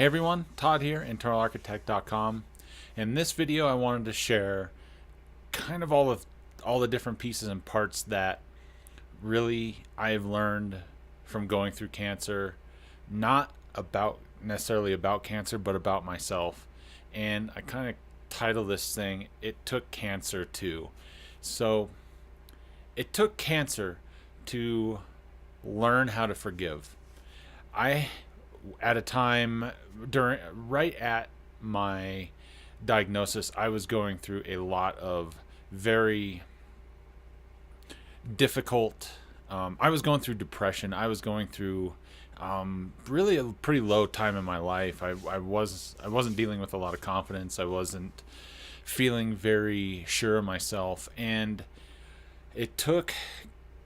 Hey everyone, Todd here, InternalArchitect.com. In this video, I wanted to share kind of all the different pieces and parts that really I've learned from going through cancer, not about necessarily about cancer, but about myself. And I kind of title this thing, It Took Cancer Too. So, it took cancer to learn how to forgive. I at a time during right at my diagnosis, I was going through a lot of very difficult. I was going through depression. I was going through really a pretty low time in my life. I wasn't dealing with a lot of confidence. I wasn't feeling very sure of myself, and it took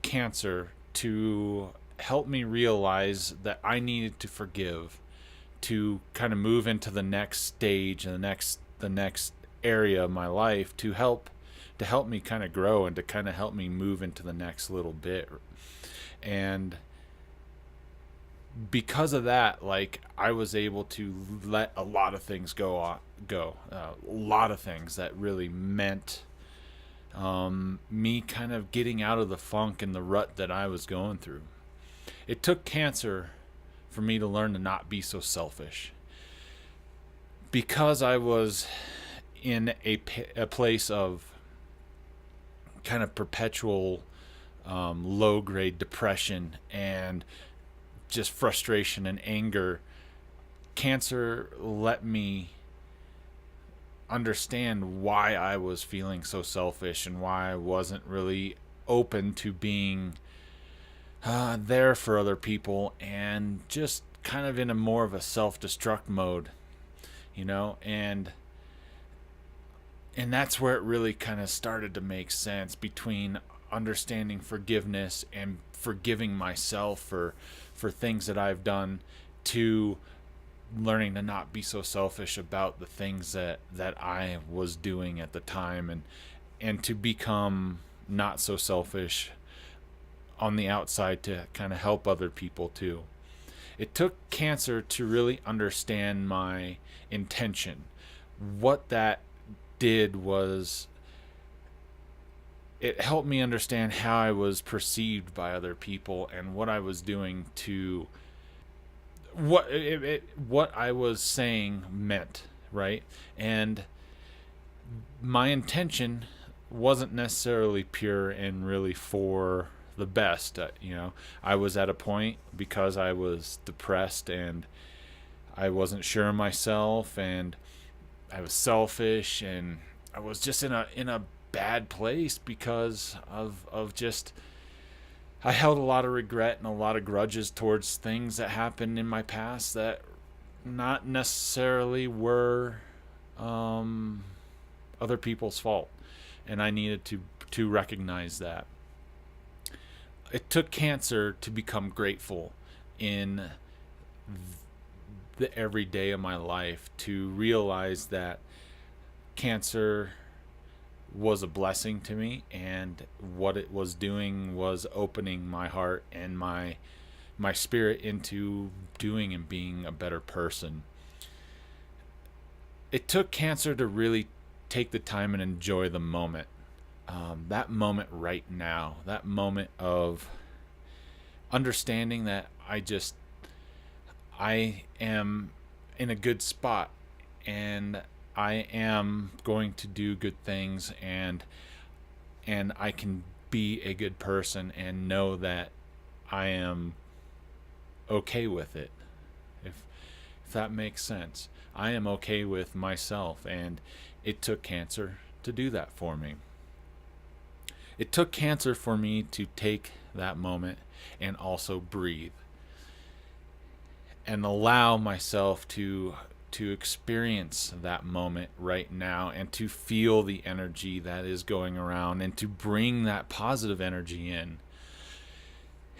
cancer to help me realize that I needed to forgive to kind of move into the next stage and the next area of my life to help me kind of grow and to kind of help me move into the next little bit. And because of that, like, I was able to let a lot of things go a lot of things that really meant me kind of getting out of the funk and the rut that I was going through. It took cancer for me to learn to not be so selfish. Because I was in a place of kind of perpetual low grade depression and just frustration and anger, cancer let me understand why I was feeling so selfish and why I wasn't really open to being there for other people, and just kind of in a more of a self-destruct mode, and that's where it really kind of started to make sense, between understanding forgiveness and forgiving myself for things that I've done, to learning to not be so selfish about the things that I was doing at the time, and to become not so selfish on the outside to kind of help other people too. It took cancer to really understand my intention. What that did was it helped me understand how I was perceived by other people and what I was doing to what I was saying meant, right? And my intention wasn't necessarily pure and really for the best. I was at a point, because I was depressed and I wasn't sure of myself, and I was selfish, and I was just in a bad place because of just, I held a lot of regret and a lot of grudges towards things that happened in my past that not necessarily were other people's fault, and I needed to recognize that. It took cancer to become grateful in the everyday of my life, to realize that cancer was a blessing to me, and what it was doing was opening my heart and my spirit into doing and being a better person. It took cancer to really take the time and enjoy the moment. That moment right now, that moment of understanding that I am in a good spot, and I am going to do good things, and I can be a good person and know that I am okay with it. If that makes sense. I am okay with myself, and it took cancer to do that for me. It took cancer for me to take that moment and also breathe and allow myself to experience that moment right now, and to feel the energy that is going around, and to bring that positive energy in.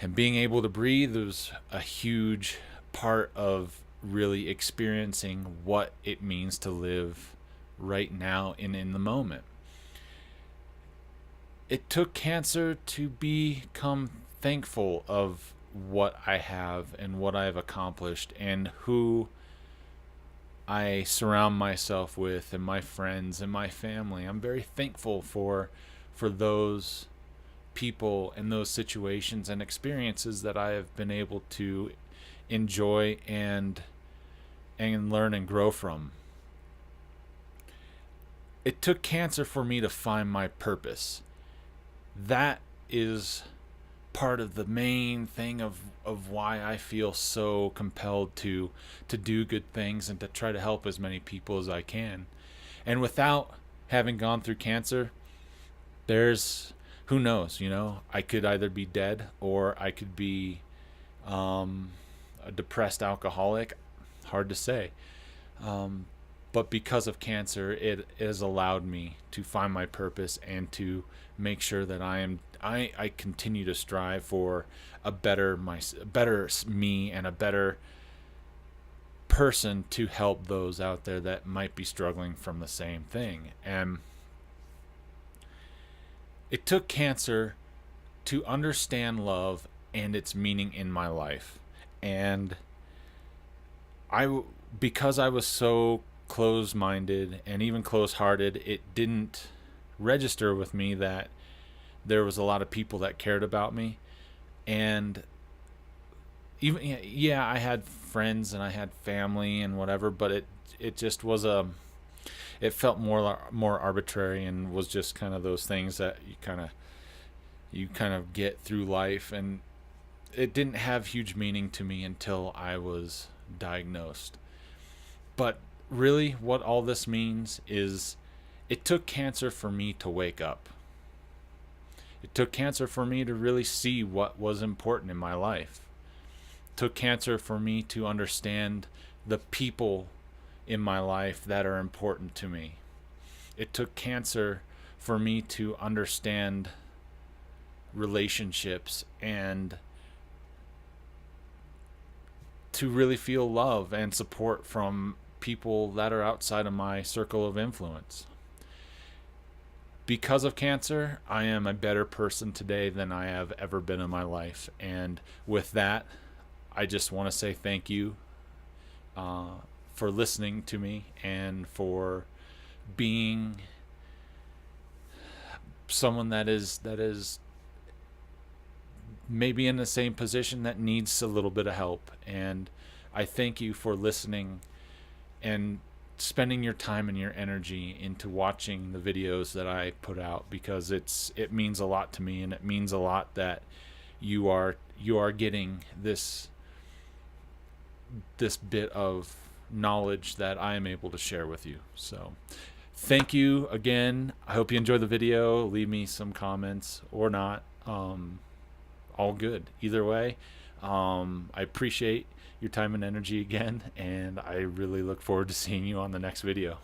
And being able to breathe is a huge part of really experiencing what it means to live right now and in the moment. It took cancer to become thankful of what I have and what I've accomplished, and who I surround myself with, and my friends and my family. I'm very thankful for those people and those situations and experiences that I have been able to enjoy and learn and grow from. It took cancer for me to find my purpose. That is part of the main thing of why I feel so compelled to do good things and to try to help as many people as I can. And without having gone through cancer, there's who knows, I could either be dead or I could be a depressed alcoholic. Hard to say. But because of cancer, it has allowed me to find my purpose and to make sure that I continue to strive for a better me and a better person to help those out there that might be struggling from the same thing. And it took cancer to understand love and its meaning in my life. And because I was so close-minded and even close-hearted, it didn't register with me that there was a lot of people that cared about me. And even, yeah, I had friends and I had family and whatever, but it just was it felt more arbitrary and was just kind of those things that you kind of get through life. And it didn't have huge meaning to me until I was diagnosed. But really, what all this means is it took cancer for me to wake up. It took cancer for me to really see what was important in my life. It took cancer for me to understand the people in my life that are important to me. It took cancer for me to understand relationships and to really feel love and support from people that are outside of my circle of influence. Because of cancer, I am a better person today than I have ever been in my life. And with that, I just want to say thank you for listening to me and for being someone that is maybe in the same position that needs a little bit of help. And I thank you for listening and spending your time and your energy into watching the videos that I put out, because it means a lot to me, and it means a lot that you are getting this bit of knowledge that I am able to share with you. So thank you again. I hope you enjoyed the video. Leave me some comments or not. All good either way. I appreciate your time and energy again, and I really look forward to seeing you on the next video.